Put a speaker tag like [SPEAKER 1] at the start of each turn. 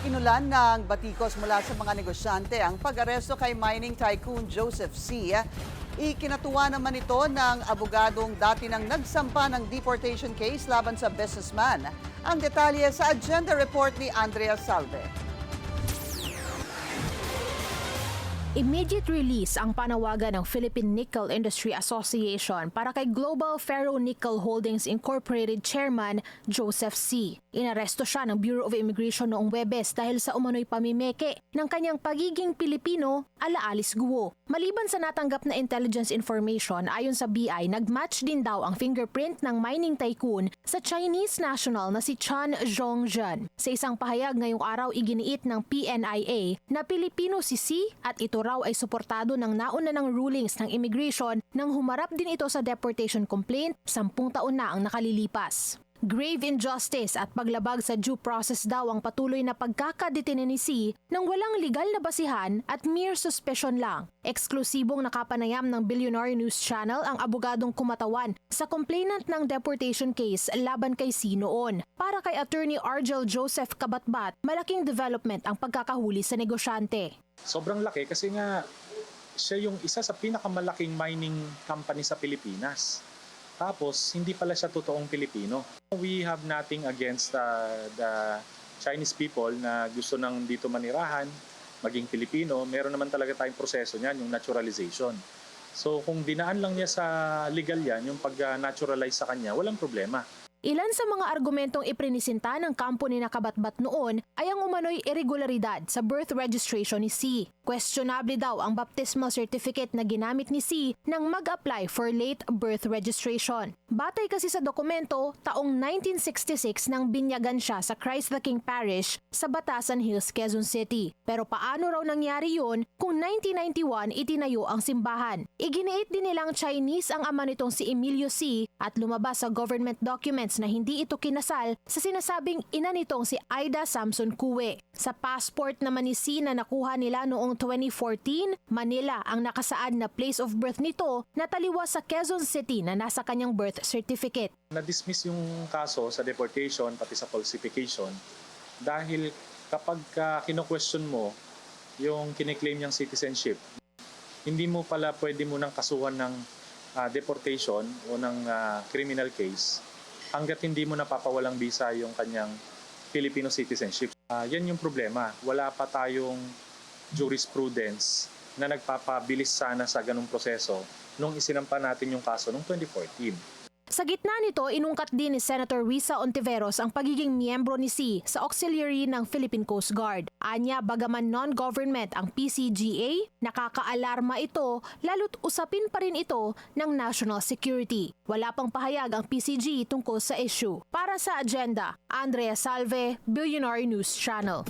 [SPEAKER 1] Inulan ng batikos mula sa mga negosyante ang pag-aresto kay mining tycoon Joseph C. Ikinatuwa naman ito ng abogadong dati nang nagsampa ng deportation case laban sa businessman. Ang detalye sa agenda report ni Andrea Salve.
[SPEAKER 2] Immediate release ang panawagan ng Philippine Nickel Industry Association para kay Global Ferro-Nickel Holdings Incorporated Chairman Joseph C. Inaresto siya ng Bureau of Immigration noong Huwebes dahil sa umano'y pamimeke ng kanyang pagiging Pilipino ala Alice Guo. Maliban sa natanggap na intelligence information, ayon sa BI, nagmatch din daw ang fingerprint ng mining tycoon sa Chinese national na si Chan Zhongzhen. Sa isang pahayag ngayong araw, iginiit ng PNIA na Pilipino si C at ito raw ay suportado ng nauna ng rulings ng immigration nang humarap din ito sa deportation complaint 10 taon na ang nakalilipas. Grave injustice at paglabag sa due process daw ang patuloy na pagkakadetine ni C nang walang legal na basihan at mere suspicion lang. Eksklusibong nakapanayam ng Billionaire News Channel ang abogadong kumatawan sa complainant ng deportation case laban kay C noon. Para kay Attorney Argel Joseph Kabatbat, malaking development ang pagkakahuli sa negosyante.
[SPEAKER 3] Sobrang laki kasi nga siya yung isa sa pinakamalaking mining company sa Pilipinas. Tapos, hindi pala siya totoong Pilipino. We have nothing against the Chinese people na gusto nang dito manirahan, maging Pilipino. Meron naman talaga tayong proseso niyan, yung naturalization. So, kung dinaan lang niya sa legal yan, yung pag-naturalize sa kanya, walang problema.
[SPEAKER 2] Ilan sa mga argumentong iprinisinta ng kampo ni Kabatbat noon ay ang umano'y irregularidad sa birth registration ni C. Questionable daw ang baptismal certificate na ginamit ni C nang mag-apply for late birth registration. Batay kasi sa dokumento, taong 1966 nang binyagan siya sa Christ the King Parish sa Batasan Hills, Quezon City. Pero paano raw nangyari yun kung 1991 itinayo ang simbahan? Iginiit din nilang Chinese ang ama nitong si Emilio C at lumabas sa government documents na hindi ito kinasal sa sinasabing ina nitong si Aida Samson Cue. Sa passport naman ni C na nakuha nila noong 2014, Manila ang nakasaad na place of birth nito na taliwas sa Quezon City na nasa kanyang birth certificate.
[SPEAKER 3] Na-dismiss yung kaso sa deportation pati sa falsification dahil kapag kino-question mo yung kiniklaim niyang citizenship, hindi mo pala pwede mo nang kasuhan ng deportation o ng criminal case hanggat hindi mo napapawalang visa yung kanyang Filipino citizenship. Yan yung problema. Wala pa tayong jurisprudence na nagpapabilis sana sa ganung proseso nung isinampa natin yung kaso noong 2014.
[SPEAKER 2] Sa gitna nito, inungkat din ni Senator Risa Ontiveros ang pagiging miyembro ni C sa auxiliary ng Philippine Coast Guard. Anya, bagaman non-government ang PCGA, nakakaalarma ito lalo't usapin pa rin ito ng national security. Wala pang pahayag ang PCG tungkol sa issue. Para sa agenda, Andrea Salve, Billionaire News Channel.